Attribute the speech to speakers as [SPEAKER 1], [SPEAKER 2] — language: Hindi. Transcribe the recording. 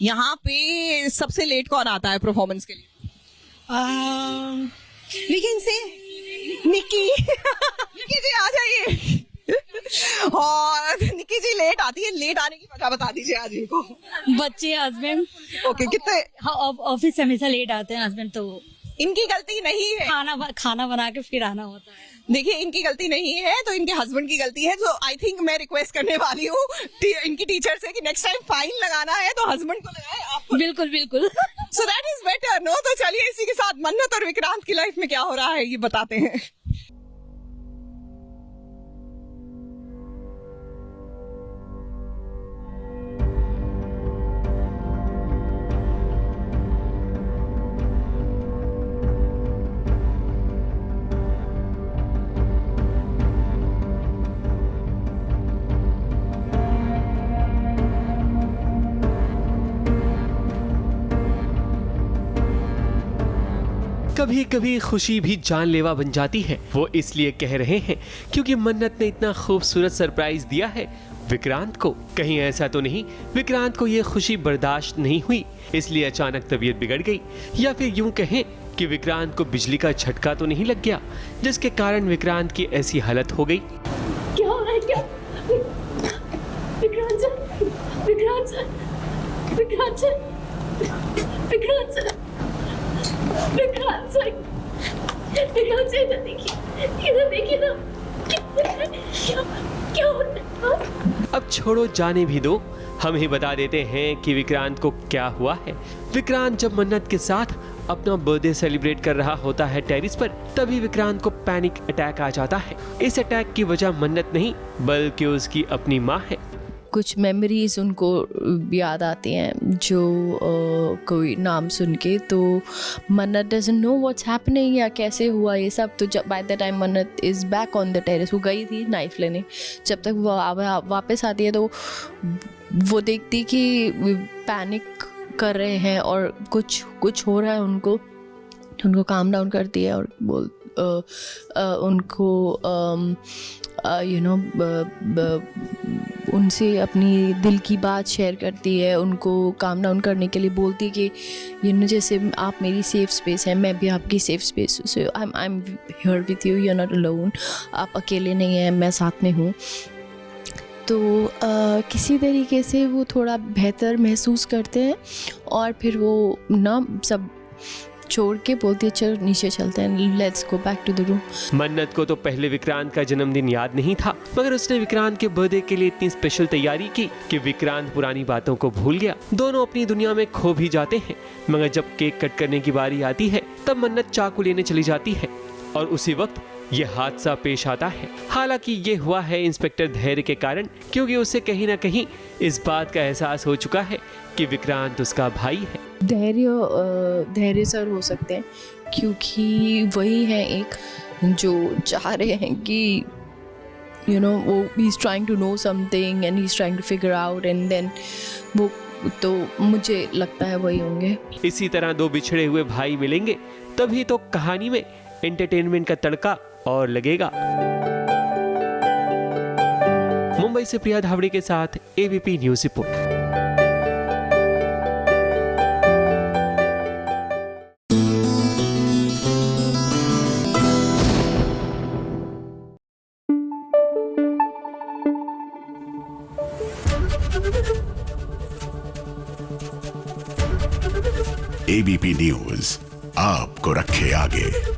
[SPEAKER 1] यहाँ पे सबसे लेट कौन आता है परफॉर्मेंस के लिए?
[SPEAKER 2] We can say
[SPEAKER 1] Nikki. Nikki जी आ जाइए। और निक्की जी लेट आती है, लेट आने की वजह बता दीजिए आज इनको।
[SPEAKER 3] बच्चे, हस्बैंड।
[SPEAKER 1] ओके, कितने?
[SPEAKER 3] हाँ, ऑफिस से हमेशा लेट आते हैं हस्बैंड, तो
[SPEAKER 1] इनकी गलती नहीं है,
[SPEAKER 3] खाना बना के फिर आना होता है।
[SPEAKER 1] देखिए इनकी गलती नहीं है तो इनके हस्बैंड की गलती है। तो आई थिंक मैं रिक्वेस्ट करने वाली हूँ इनकी टीचर से कि नेक्स्ट टाइम फाइन लगाना है तो हस्बैंड को लगाए, आप।
[SPEAKER 3] बिल्कुल बिल्कुल।
[SPEAKER 1] So that is better, no? तो चलिए इसी के साथ मन्नत और विक्रांत की लाइफ में क्या हो रहा है ये बताते हैं।
[SPEAKER 4] कभी कभी खुशी भी जानलेवा बन जाती है। वो इसलिए कह रहे हैं क्योंकि मन्नत ने इतना खूबसूरत सरप्राइज दिया है विक्रांत को। कहीं ऐसा तो नहीं विक्रांत को ये खुशी बर्दाश्त नहीं हुई इसलिए अचानक तबीयत बिगड़ गई, या फिर यूं कहें कि विक्रांत को बिजली का झटका तो नहीं लग गया जिसके कारण विक्रांत की ऐसी हालत हो गई।
[SPEAKER 3] क्या हो रहा है? क्या Vikrant sir, Vikrant sir, Vikrant sir, Vikrant sir, Vikrant sir, Vikrant sir, इधर देखिए ना, क्या हो रहा है?
[SPEAKER 4] अब छोड़ो, जाने भी दो, हम ही बता देते हैं कि विक्रांत को क्या हुआ है। विक्रांत जब मन्नत के साथ अपना बर्थडे सेलिब्रेट कर रहा होता है टेरिस पर, तभी विक्रांत को पैनिक अटैक आ जाता है। इस अटैक की वजह मन्नत नहीं बल्कि उसकी अपनी माँ है।
[SPEAKER 5] कुछ मेमोरीज उनको याद आती हैं जो कोई नाम सुन के, तो मन्नत डजंट नो व्हाट्स हैपनिंग या कैसे हुआ ये सब। तो जब बाय द टाइम मन्नत is back on the terrace, वो गई थी नाइफ लेने, जब तक वो वापस आती है तो वो देखती कि पैनिक कर रहे हैं और कुछ हो रहा है उनको काम डाउन करती है और उनको उनसे अपनी दिल की बात शेयर करती है, उनको काम डाउन करने के लिए बोलती कि जैसे आप मेरी सेफ स्पेस है, मैं भी आपकी safe space, so I am here with you, you are not alone, आप अकेले नहीं हैं, मैं साथ में हूँ। तो किसी तरीके से वो थोड़ा बेहतर महसूस करते हैं और फिर वो सब छोड़ के बोलती है चलो नीचे चलते हैं, let's go back to the room.
[SPEAKER 4] Mannat को तो पहले विक्रांत का जन्मदिन याद नहीं था, मगर उसने विक्रांत के बर्थडे के लिए इतनी स्पेशल तैयारी की कि विक्रांत पुरानी बातों को भूल गया। दोनों अपनी दुनिया में खो भी जाते हैं, मगर जब केक कट करने की बारी आती है तब मन्नत चाकू लेने चली जाती है और उसी वक्त ये हादसा पेश आता है। हालांकि ये हुआ है इंस्पेक्टर धैर्य के कारण, क्योंकि उसे कहीं ना कहीं इस बात का एहसास हो चुका है कि विक्रांत उसका भाई है।
[SPEAKER 5] धैर्य सर हो सकते हैं क्योंकि वही है एक जो चाह रहे हैं कि वो he is trying to know something and he is trying to figure out, and then वो, तो मुझे लगता है वही होंगे।
[SPEAKER 4] इसी तरह दो बिछड़े हुए भाई मिलेंगे तभी तो कहानी में एंटरटेनमेंट का तड़का और लगेगा। मुंबई से प्रिया धावड़े के साथ ABP news report.
[SPEAKER 6] ABP news आपको रखे आगे।